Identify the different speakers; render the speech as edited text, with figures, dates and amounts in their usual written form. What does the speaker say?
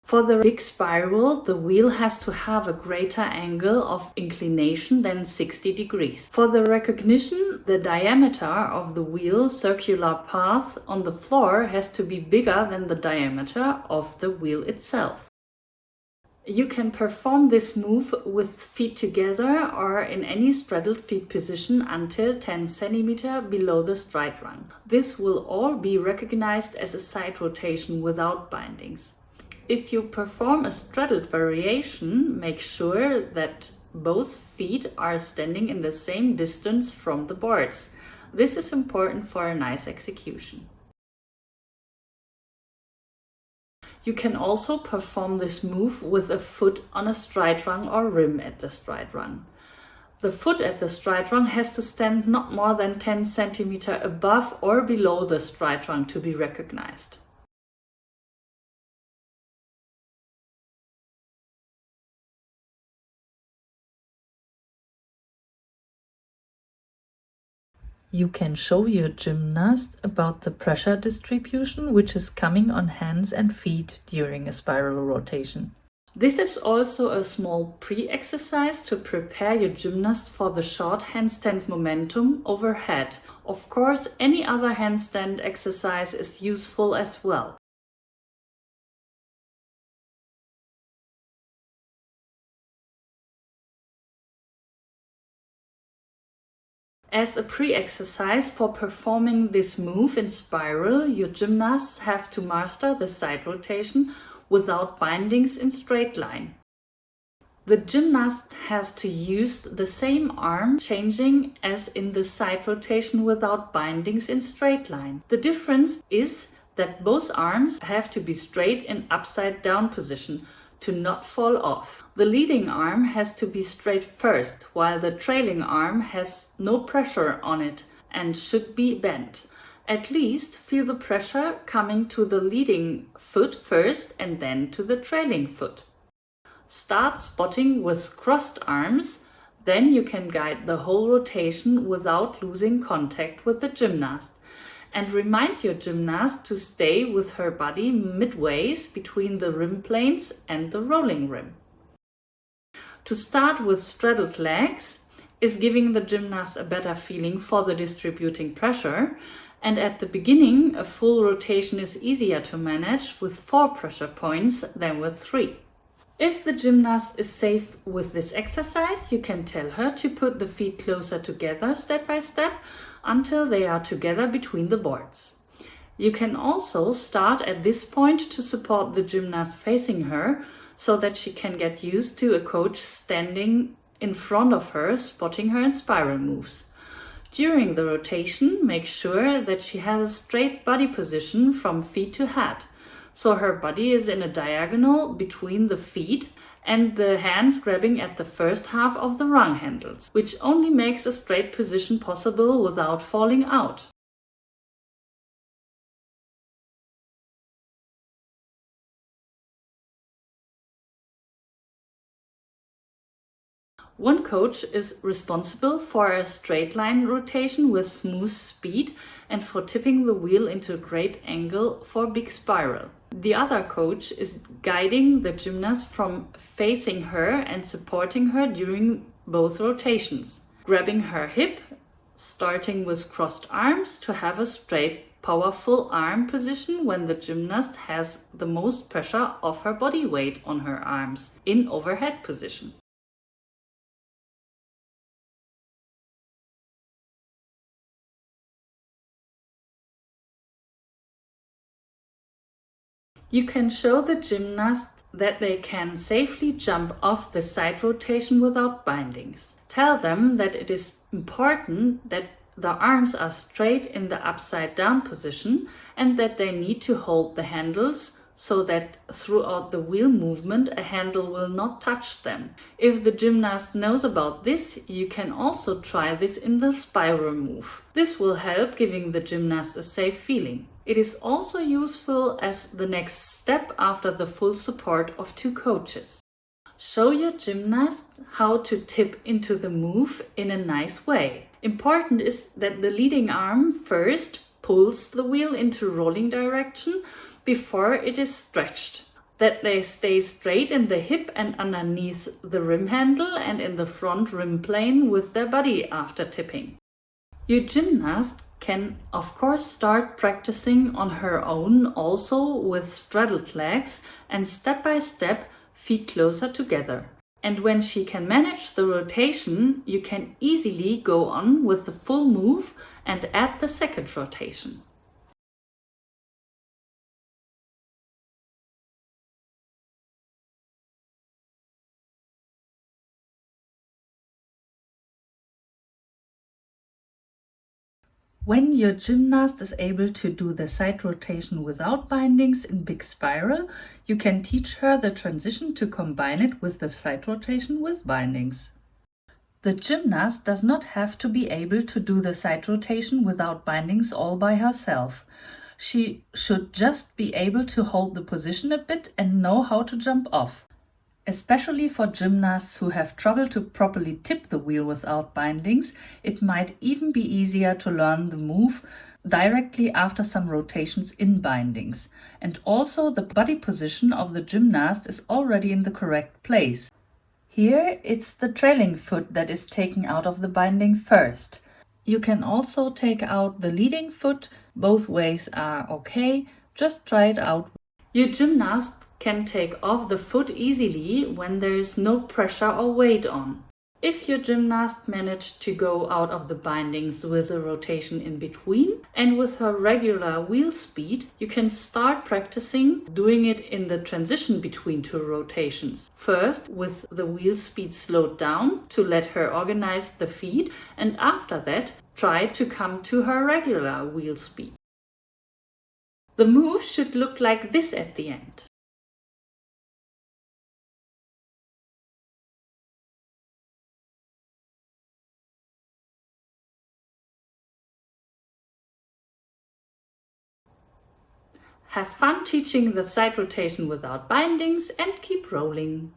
Speaker 1: For the big spiral, the wheel has to have a greater angle of inclination than 60 degrees. For the recognition, the diameter of the wheel's circular path on the floor has to be bigger than the diameter of the wheel itself. You can perform this move with feet together or in any straddled feet position until 10 cm below the stride rung. This will all be recognized as a side rotation without bindings. If you perform a straddled variation, make sure that both feet are standing in the same distance from the boards. This is important for a nice execution. You can also perform this move with a foot on a stride rung or rim at the stride rung. The foot at the stride rung has to stand not more than 10 cm above or below the stride rung to be recognized. You can show your gymnast about the pressure distribution which is coming on hands and feet during a spiral rotation. This is also a small pre-exercise to prepare your gymnast for the short handstand momentum overhead. Of course, any other handstand exercise is useful as well. As a pre-exercise for performing this move in spiral, your gymnasts have to master the side rotation without bindings in straight line. The gymnast has to use the same arm changing as in the side rotation without bindings in straight line. The difference is that both arms have to be straight in upside down position to not fall off. The leading arm has to be straight first, while the trailing arm has no pressure on it and should be bent. At least feel the pressure coming to the leading foot first and then to the trailing foot. Start spotting with crossed arms, then you can guide the whole rotation without losing contact with the gymnast. And remind your gymnast to stay with her body midways between the rim planes and the rolling rim. To start with straddled legs is giving the gymnast a better feeling for the distributing pressure, and at the beginning a full rotation is easier to manage with 4 pressure points than with 3. If the gymnast is safe with this exercise, you can tell her to put the feet closer together step by step until they are together between the boards. You can also start at this point to support the gymnast facing her so that she can get used to a coach standing in front of her, spotting her in spiral moves. During the rotation, make sure that she has a straight body position from feet to head, so her body is in a diagonal between the feet and the hands grabbing at the first half of the rung handles, which only makes a straight position possible without falling out. One coach is responsible for a straight line rotation with smooth speed and for tipping the wheel into a great angle for big spiral. The other coach is guiding the gymnast from facing her and supporting her during both rotations, grabbing her hip, starting with crossed arms to have a straight, powerful arm position when the gymnast has the most pressure of her body weight on her arms in overhead position. You can show the gymnast that they can safely jump off the side rotation without bindings. Tell them that it is important that the arms are straight in the upside down position and that they need to hold the handles so that throughout the wheel movement a handle will not touch them. If the gymnast knows about this, you can also try this in the spiral move. This will help giving the gymnast a safe feeling. It is also useful as the next step after the full support of 2 coaches. Show your gymnast how to tip into the move in a nice way. Important is that the leading arm first pulls the wheel into rolling direction before it is stretched. that they stay straight in the hip and underneath the rim handle and in the front rim plane with their body after tipping. Your gymnast can of course start practicing on her own also with straddled legs and step by step feet closer together. And when she can manage the rotation, you can easily go on with the full move and add the second rotation. When your gymnast is able to do the side rotation without bindings in big spiral, you can teach her the transition to combine it with the side rotation with bindings. The gymnast does not have to be able to do the side rotation without bindings all by herself. She should just be able to hold the position a bit and know how to jump off. Especially for gymnasts who have trouble to properly tip the wheel without bindings, it might even be easier to learn the move directly after some rotations in bindings. And also the body position of the gymnast is already in the correct place. Here it's the trailing foot that is taken out of the binding first. You can also take out the leading foot. Both ways are okay. Just try it out. Your gymnast can take off the foot easily when there is no pressure or weight on. If your gymnast managed to go out of the bindings with a rotation in between and with her regular wheel speed, you can start practicing doing it in the transition between two rotations. First with the wheel speed slowed down to let her organize the feet, and after that try to come to her regular wheel speed. The move should look like this at the end. Have fun teaching the side rotation without bindings and keep rolling.